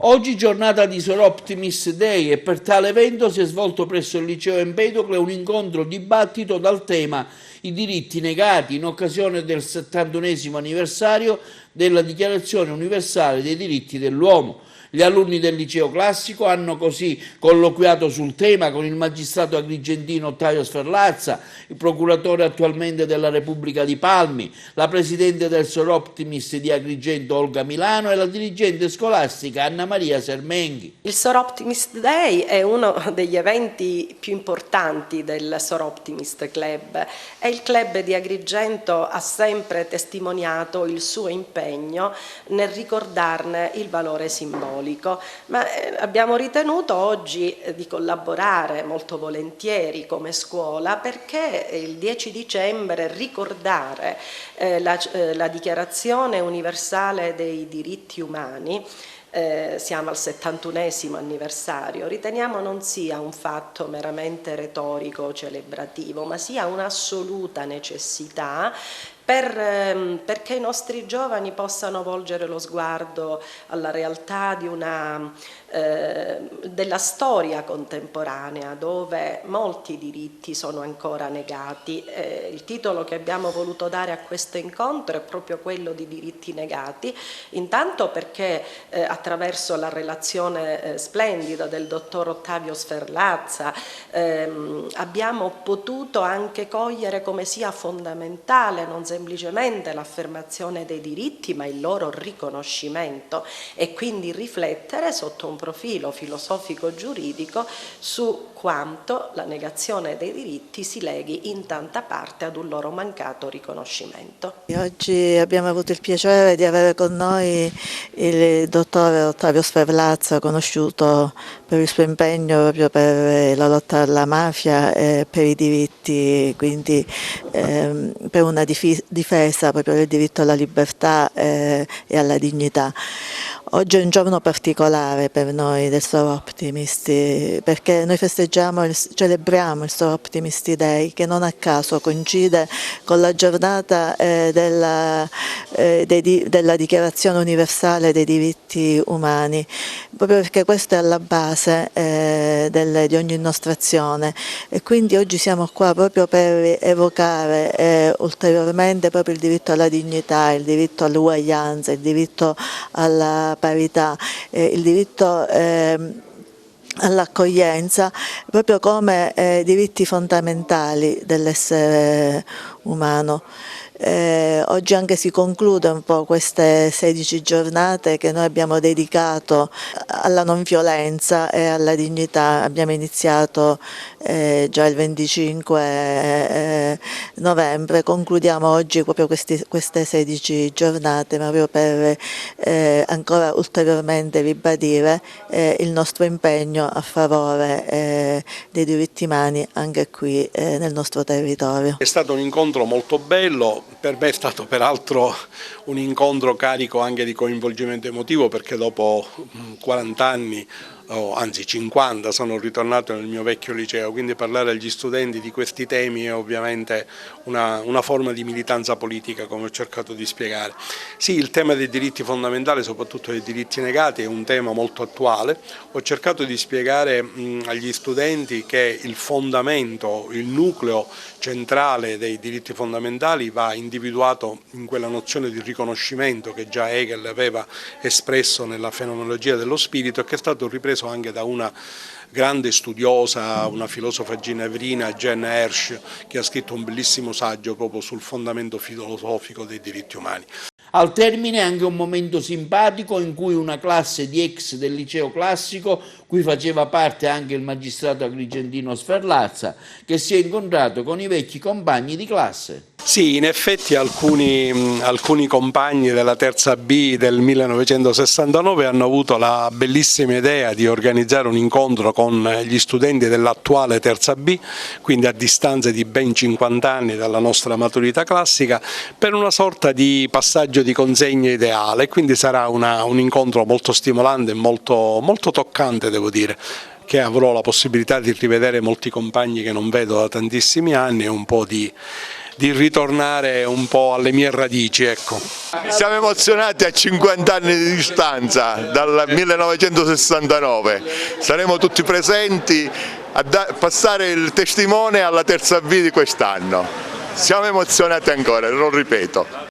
Oggi giornata di Soroptimist Day e per tale evento si è svolto presso il liceo Empedocle un incontro dibattito dal tema I diritti negati in occasione del 71° anniversario della Dichiarazione Universale dei Diritti dell'Uomo. Gli alunni del liceo classico hanno così colloquiato sul tema con il magistrato agrigentino Ottavio Sferlazza, il procuratore attualmente della Repubblica di Palmi, la presidente del Soroptimist di Agrigento Olga Milano e la dirigente scolastica Anna Maria Sermenghi. Il Soroptimist Day è uno degli eventi più importanti del Soroptimist Club e il club di Agrigento ha sempre testimoniato il suo impegno nel ricordarne il valore simbolico. Ma abbiamo ritenuto oggi di collaborare molto volentieri come scuola perché il 10 dicembre ricordare la Dichiarazione Universale dei Diritti Umani, siamo al 71° anniversario, riteniamo non sia un fatto meramente retorico o celebrativo, ma sia un'assoluta necessità perché i nostri giovani possano volgere lo sguardo alla realtà della storia contemporanea dove molti diritti sono ancora negati. Il titolo che abbiamo voluto dare a questo incontro è proprio quello di diritti negati, intanto perché attraverso la relazione splendida del dottor Ottavio Sferlazza abbiamo potuto anche cogliere come sia fondamentale non semplicemente l'affermazione dei diritti ma il loro riconoscimento e quindi riflettere sotto un profilo filosofico-giuridico su quanto la negazione dei diritti si leghi in tanta parte ad un loro mancato riconoscimento. Oggi abbiamo avuto il piacere di avere con noi il dottore Ottavio Sferlazza, conosciuto per il suo impegno proprio per la lotta alla mafia e per i diritti, quindi per una difesa proprio del diritto alla libertà e alla dignità. Oggi è un giorno particolare per noi del Soroptimist perché noi celebriamo il Soroptimist Day che non a caso coincide con la giornata della Dichiarazione Universale dei Diritti Umani, proprio perché questo è alla base di ogni nostra azione e quindi oggi siamo qua proprio per evocare ulteriormente proprio il diritto alla dignità, il diritto all'uguaglianza, il diritto alla parità, il diritto all'accoglienza proprio come diritti fondamentali dell'essere umano. Oggi anche si conclude un po' queste 16 giornate che noi abbiamo dedicato alla non violenza e alla dignità. Abbiamo iniziato già il 25 novembre, concludiamo oggi proprio queste 16 giornate proprio per ancora ulteriormente ribadire il nostro impegno a favore dei diritti umani anche qui nel nostro territorio. È stato un incontro molto bello, per me è stato peraltro un incontro carico anche di coinvolgimento emotivo perché dopo 40 anni anzi 50 sono ritornato nel mio vecchio liceo, quindi parlare agli studenti di questi temi è ovviamente una forma di militanza politica, come ho cercato di spiegare. Sì, il tema dei diritti fondamentali, soprattutto dei diritti negati, è un tema molto attuale. Ho cercato di spiegare agli studenti che il fondamento, il nucleo centrale dei diritti fondamentali va individuato in quella nozione di riconoscimento che già Hegel aveva espresso nella fenomenologia dello spirito e che è stato ripreso anche da una grande studiosa, una filosofa ginevrina, Jane Hirsch, che ha scritto un bellissimo saggio proprio sul fondamento filosofico dei diritti umani. Al termine anche un momento simpatico in cui una classe di ex del liceo classico, cui faceva parte anche il magistrato agrigentino Sferlazza, che si è incontrato con i vecchi compagni di classe. Sì, in effetti alcuni compagni della terza B del 1969 hanno avuto la bellissima idea di organizzare un incontro con gli studenti dell'attuale terza B, quindi a distanza di ben 50 anni dalla nostra maturità classica, per una sorta di passaggio di consegna ideale, quindi sarà un incontro molto stimolante e molto toccante, devo dire, che avrò la possibilità di rivedere molti compagni che non vedo da tantissimi anni e un po' di di ritornare un po' alle mie radici, ecco. Siamo emozionati a 50 anni di distanza, dal 1969. Saremo tutti presenti a passare il testimone alla terza B di quest'anno. Siamo emozionati ancora, lo ripeto.